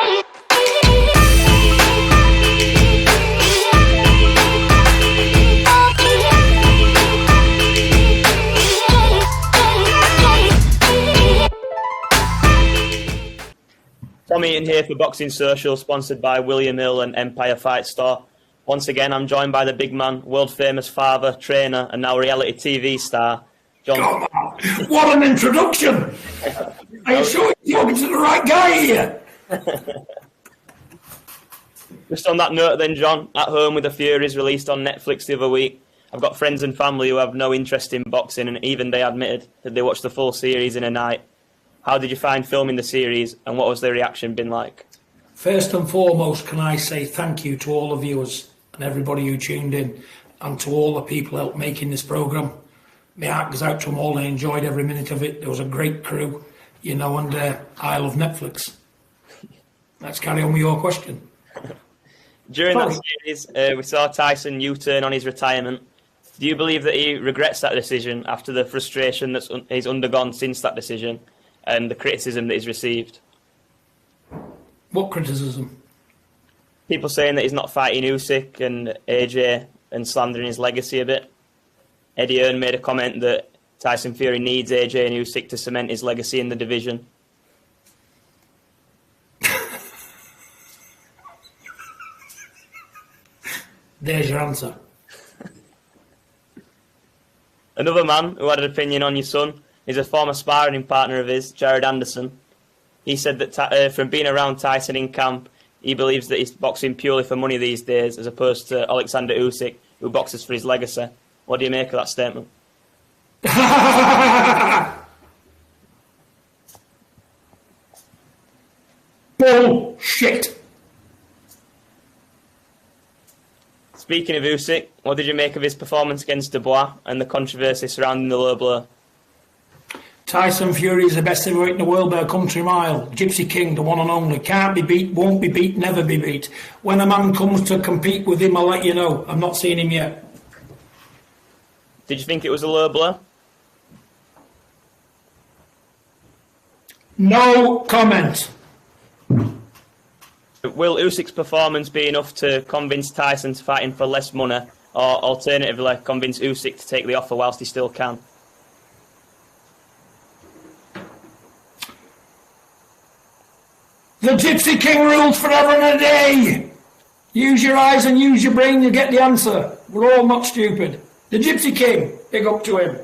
Tom Eaton here for Boxing Social, sponsored by William Hill and Empire Fight Store. Once again, I'm joined by the big man, world-famous father, trainer, and now reality TV star, John. Come on. What an introduction! Are you sure you're talking to the right guy here? Just on that note then, John, At Home with the Furies released on Netflix the other week. I've got friends and family who have no interest in boxing, and even they admitted that they watched the full series in a night. How did you find filming the series, and what was the reaction been like? First and foremost, can I say thank you to all the viewers and everybody who tuned in, and to all the people who helped making this programme. My heart goes out to them all. I enjoyed every minute of it. There was a great crew, you know, and I love Netflix. Let's carry on with your question. During that series, we saw Tyson U-turn on his retirement. Do you believe that he regrets that decision after the frustration that he's undergone since that decision and the criticism that he's received? What criticism? People saying that he's not fighting Usyk and AJ and slandering his legacy a bit. Eddie Hearn made a comment that Tyson Fury needs AJ and Usyk to cement his legacy in the division. There's your answer. Another man who had an opinion on your son is a former sparring partner of his, Jared Anderson. He said that from being around Tyson in camp, he believes that he's boxing purely for money these days, as opposed to Oleksandr Usyk, who boxes for his legacy. What do you make of that statement? Bullshit. Speaking of Usyk, what did you make of his performance against Dubois and the controversy surrounding the low blow? Tyson Fury is the best heavyweight in the world by a country mile. Gypsy King, the one and only. Can't be beat, won't be beat, never be beat. When a man comes to compete with him, I'll let you know. I'm not seeing him yet. Did you think it was a low blow? No comment. Will Usyk's performance be enough to convince Tyson to fight him for less money, or alternatively convince Usyk to take the offer whilst he still can? The Gypsy King rules forever and a day. Use your eyes and use your brain, you get the answer. We're all not stupid. The Gypsy King, big up to him.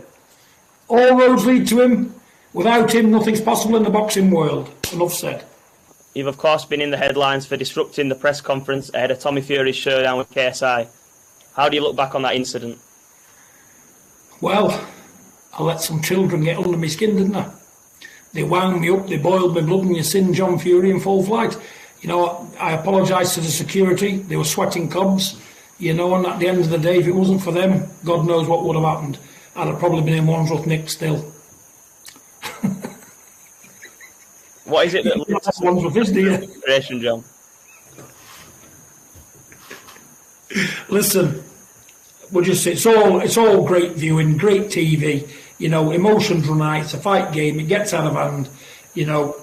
All roads lead to him. Without him, nothing's possible in the boxing world. Enough said. You've of course been in the headlines for disrupting the press conference ahead of Tommy Fury's showdown with KSI. How do you look back on that incident? Well, I let some children get under my skin, didn't I? They wound me up, they boiled my blood, and you seen John Fury in full flight. You know, I apologised to the security. They were sweating cobs. You know, and at the end of the day, if it wasn't for them, God knows what would have happened. I'd have probably been in Wandsworth Nick still. What is it that leads to Wandsworth is, do you? inspiration, John? Listen, we'll just say it's all great viewing, great TV. You know, emotions run high. It's a fight game. It gets out of hand. You know,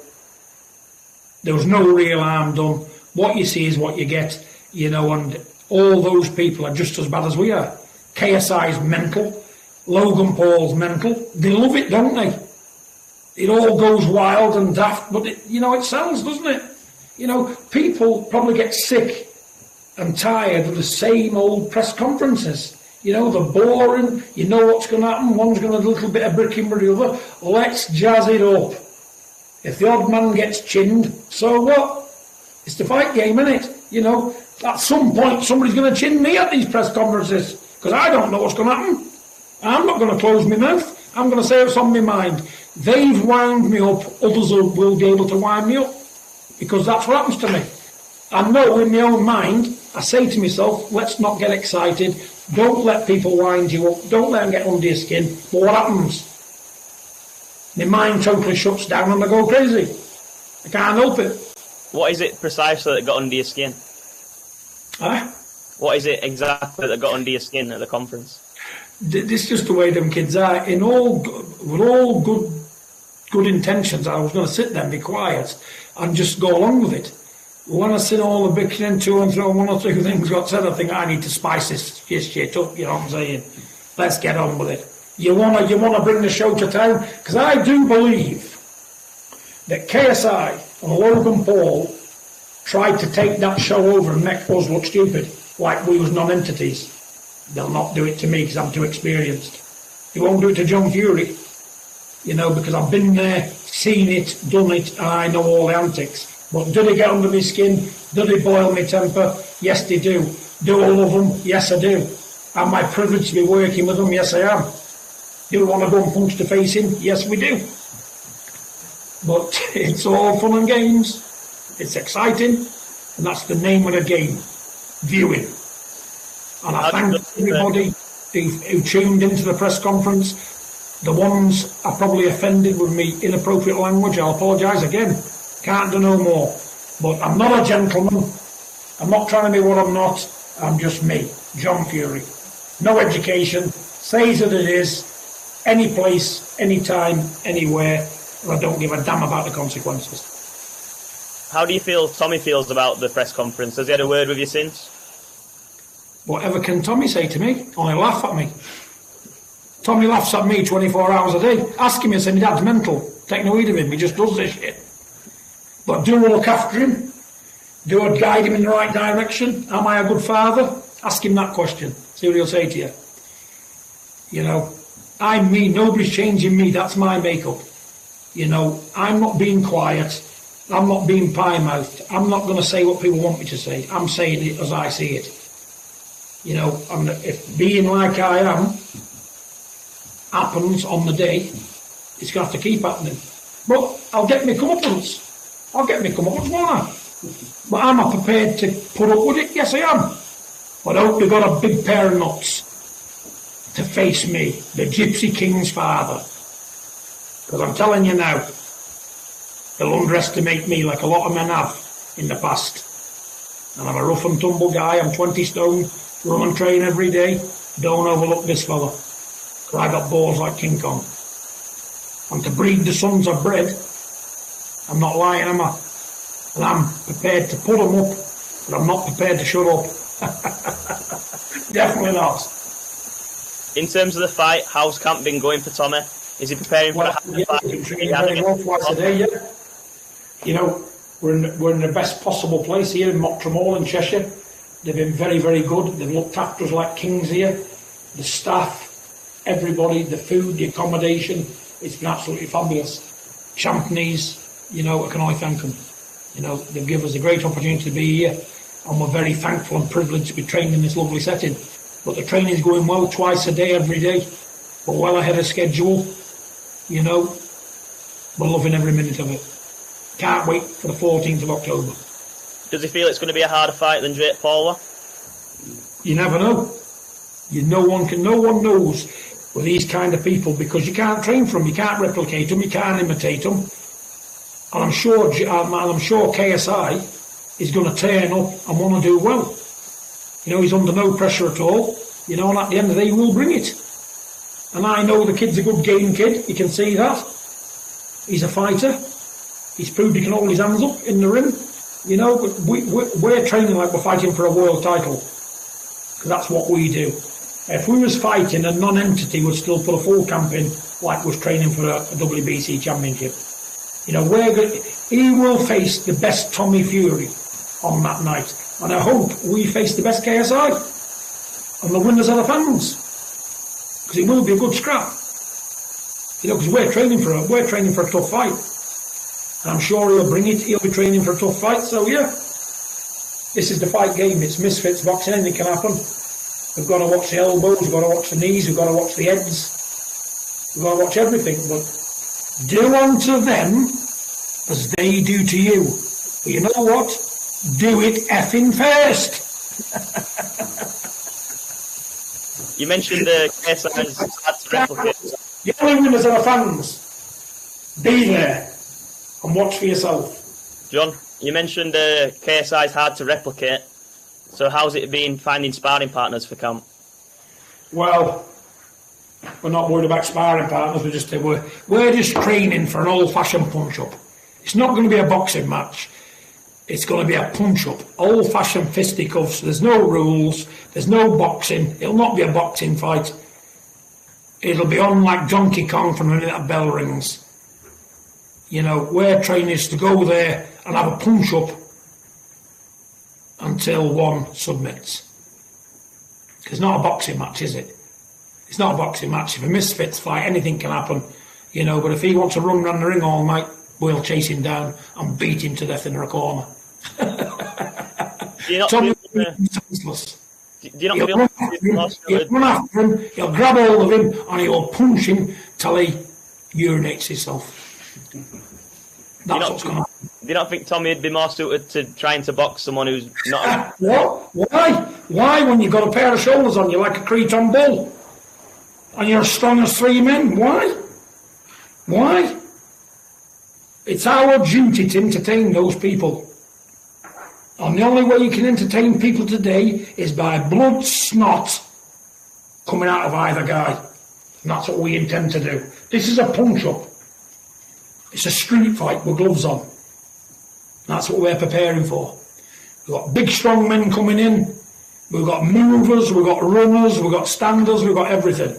there was no real harm done. What you see is what you get. You know, and all those people are just as bad as we are. KSI's mental. Logan Paul's mental. They love it, don't they? It all goes wild and daft, but you know, it sells, doesn't it? You know, people probably get sick and tired of the same old press conferences. You know, they're boring, you know what's going to happen, one's going to do a little bit of bricking with the other. Let's jazz it up. If the odd man gets chinned, so what? It's the fight game, isn't it? You know, at some point somebody's going to chin me at these press conferences, because I don't know what's going to happen. I'm not going to close my mouth. I'm going to say what's on my mind. They've wound me up, others will be able to wind me up, because that's what happens to me. I know in my own mind, I say to myself, let's not get excited, don't let people wind you up, don't let them get under your skin. But what happens? My mind totally shuts down and I go crazy. I can't help it. What is it precisely that got under your skin? Huh? What is it exactly that got under your skin at the conference? This is just the way them kids are. With all good intentions, I was going to sit there and be quiet and just go along with it. when I seen all the bickering to and throw one or two things got said, I think I need to spice this shit up, you know what I'm saying? Let's get on with it. You wanna bring the show to town? Because I do believe that KSI and Logan Paul tried to take that show over and make us look stupid, like we was non-entities. They'll not do it to me because I'm too experienced. They won't do it to John Fury, you know, because I've been there, seen it, done it, and I know all the antics. But do they get under my skin? Do they boil my temper? Yes, they do. Do I love them? Yes, I do. Am I privileged to be working with them? Yes, I am. Do we want to go and punch the face in? Yes, we do. But it's all fun and games. It's exciting, and that's the name of the game, viewing. And I thank everybody who tuned into the press conference. The ones I probably offended with me inappropriate language, I'll apologise again. Can't do no more. But I'm not a gentleman. I'm not trying to be what I'm not. I'm just me, John Fury. No education. Says that it is. Any place, any time, anywhere. And I don't give a damn about the consequences. How do you feel Tommy feels about the press conference? Has he had a word with you since? Whatever can Tommy say to me? Only laugh at me. Tommy laughs at me 24 hours a day. Ask him, he said, his dad's mental. Take no heed of him, he just does this shit. But do I look after him? Do I guide him in the right direction? Am I a good father? Ask him that question. See what he'll say to you. You know, I'm me, nobody's changing me, that's my makeup. You know, I'm not being quiet. I'm not being pie-mouthed. I'm not going to say what people want me to say. I'm saying it as I see it. You know, and if being like I am happens on the day, it's going to have to keep happening. But I'll get me comeuppance. I'll get me comeuppance, won't I? But am I prepared to put up with it? Yes, I am. But I hope they've got a big pair of nuts to face me, the Gypsy King's father. Because I'm telling you now, they'll underestimate me like a lot of men have in the past. And I'm a rough and tumble guy, I'm 20 stone, run and train every day. Don't overlook this fella. Because I got balls like King Kong. And to breed the sons I've bred, I'm not lying, am I? And I'm prepared to put them up, but I'm not prepared to shut up. Definitely not. In terms of the fight, how's camp been going for Tommy? Is he preparing for the fight? We've been training very well twice a day, yeah. You know, we're in the best possible place here in Mottram Hall in Cheshire. They've been very, very good. They've looked after us like kings here. The staff, everybody, the food, the accommodation, it's been absolutely fabulous. Champneys, you know, I can only thank them. You know, they've given us a great opportunity to be here, and we're very thankful and privileged to be trained in this lovely setting. But the training's going well, twice a day, every day. We're well ahead of schedule, you know. We're loving every minute of it. Can't wait for the 14th of October. Does he feel it's going to be a harder fight than Jake Paul? You never know. No one knows with these kind of people, because you can't train for them, you can't replicate them, you can't imitate them. And I'm sure KSI is going to turn up and want to do well. You know, he's under no pressure at all. You know, and at the end of the day, he will bring it. And I know the kid's a good game kid. You can see that. He's a fighter. He's proved he can hold his hands up in the ring. You know, but we're training like we're fighting for a world title. Because that's what we do. If we was fighting, a non-entity would still put a full camp in like was training for a WBC championship. You know, he will face the best Tommy Fury on that night. And I hope we face the best KSI. And the winners are the fans. Because it will be a good scrap. You know, because we're training for a tough fight. And I'm sure he'll bring it. He'll be training for a tough fight. So, yeah. This is the fight game. It's misfits boxing. Anything can happen. We've got to watch the elbows. We've got to watch the knees. We've got to watch the heads. We've got to watch everything. But do unto them as they do to you. But you know what? Do it effing first. You mentioned KSI's had to replicate. The only winners are the fans. Be there and watch for yourself. John, you mentioned KSI's hard to replicate. So how's it been finding sparring partners for camp? Well, we're not worried about sparring partners. We're just training for an old-fashioned punch-up. It's not going to be a boxing match. It's going to be a punch-up, old-fashioned fisticuffs. There's no rules. There's no boxing. It'll not be a boxing fight. It'll be on like Donkey Kong from the minute that bell rings. You know, we're training is to go there and have a punch-up until one submits. It's not a boxing match, is it? It's not a boxing match. If a misfits fight, anything can happen. You know, but if he wants to run around the ring all night, we'll chase him down and beat him to death in a corner. Do you not Tommy feel, senseless. do you not He'll feel he'll run after him, he'll grab hold of him, and he'll punch him till he urinates himself. That's what's going to happen. Do you not think Tommy would be more suited to trying to box someone who's not... What? Why? Why, when you've got a pair of shoulders on you like a Cretan bull? And you're as strong as 3 men? Why? Why? It's our duty to entertain those people. And the only way you can entertain people today is by blood snot coming out of either guy. And that's what we intend to do. This is a punch-up. It's a street fight with gloves on. That's what we're preparing for. We've got big, strong men coming in. We've got movers, we've got runners, we've got standers, we've got everything.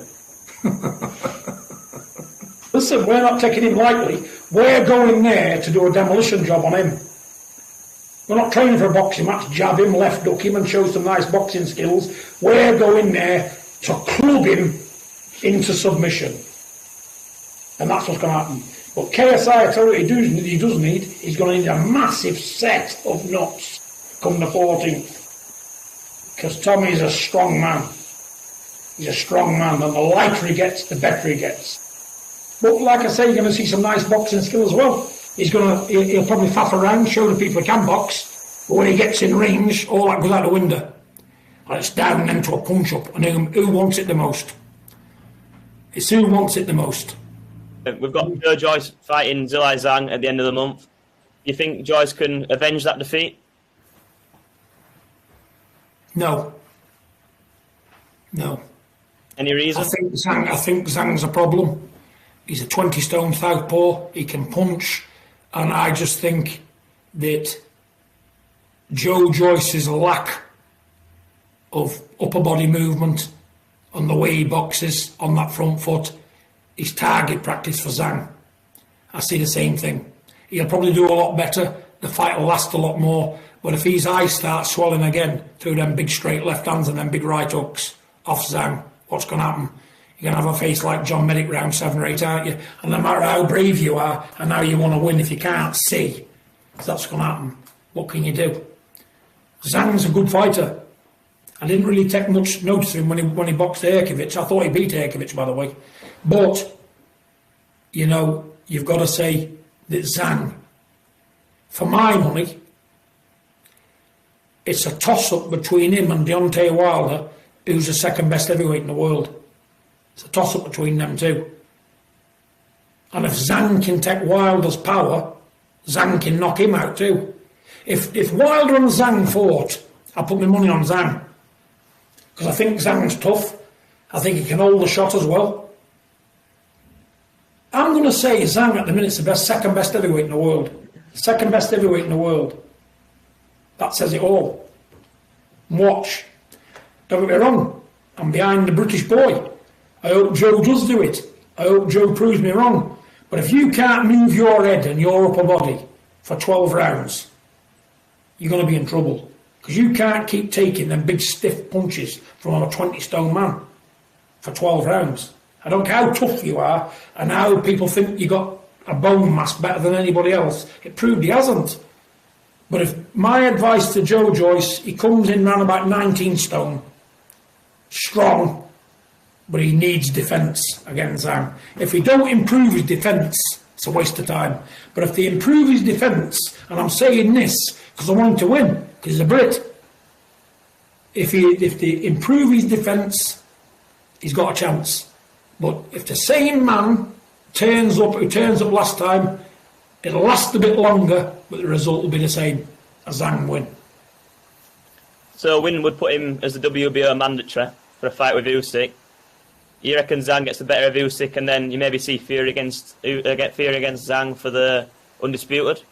Listen, we're not taking him lightly. We're going there to do a demolition job on him. We're not training for a boxing match, jab him, left hook him and show some nice boxing skills. We're going there to club him into submission. And that's what's going to happen. But KSI, I tell you what he does need, he's going to need a massive set of nuts come the 14th. Because Tommy's a strong man. He's a strong man, and the lighter he gets, the better he gets. But like I say, you're going to see some nice boxing skill as well. He'll probably faff around, show the people he can box, but when he gets in range, all that goes out the window. And it's down then to a punch-up, and who wants it the most? It's who wants it the most. We've got Joyce fighting Zhang at the end of the month. Do you think Joyce can avenge that defeat? No. No. Any reason? I think Zhang's a problem. He's a 20-stone southpaw. He can punch. And I just think that Joyce's lack of upper body movement and the way he boxes on that front foot is target practice for Zhang. I see the same thing. He'll probably do a lot better. The fight will last a lot more. But if his eyes start swelling again through them big straight left hands and them big right hooks off Zhang, what's going to happen? You're going to have a face like John Medic round 7 or 8, aren't you? And no matter how brave you are and how you want to win, if you can't see, that's what's going to happen. What can you do? Zhang's a good fighter. I didn't really take much notice of him when he boxed Erkovic. I thought he beat Erkovic, by the way. But, you know, you've got to say that Zhang, for my money, it's a toss-up between him and Deontay Wilder, who's the second best heavyweight in the world. It's a toss-up between them two. And if Zhang can take Wilder's power, Zhang can knock him out too. If Wilder and Zhang fought, I put my money on Zhang. Because I think Zhang's tough. I think he can hold the shot as well. I'm going to say Zhang at the minute's the second best heavyweight in the world. Second best heavyweight in the world. That says it all. Watch. Don't get me wrong. I'm behind the British boy. I hope Joe does do it. I hope Joe proves me wrong. But if you can't move your head and your upper body for 12 rounds, you're going to be in trouble. Because you can't keep taking them big stiff punches from a 20-stone man for 12 rounds. I don't care how tough you are and how people think you got a bone mass better than anybody else. It proved he hasn't. But if my advice to Joe Joyce, he comes in round about 19 stone, strong, but he needs defence against Zhang. If he don't improve his defence, it's a waste of time. But if they improve his defence, and I'm saying this because I want him to win, because he's a Brit, if they improve his defence, he's got a chance. But if the same man turns up who turns up last time, it'll last a bit longer, but the result will be the same. A Zhang win. So a win would put him as the WBO mandatory for a fight with Usyk. You reckon Zhang gets the better of Usyk, and then you maybe see Fury against Zhang for the undisputed?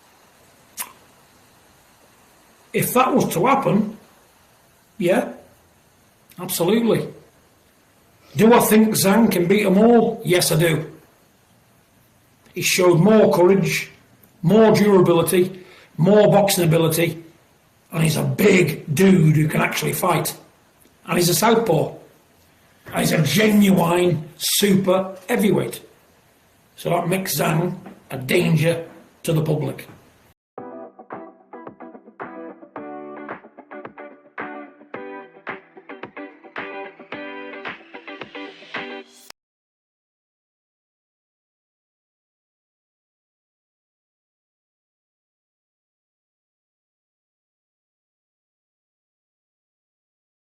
if that was to happen, yeah, absolutely. Do I think Zhang can beat them all? Yes, I do. He showed more courage, more durability, more boxing ability, and he's a big dude who can actually fight. And he's a southpaw. And he's a genuine super heavyweight. So that makes Zhang a danger to the public.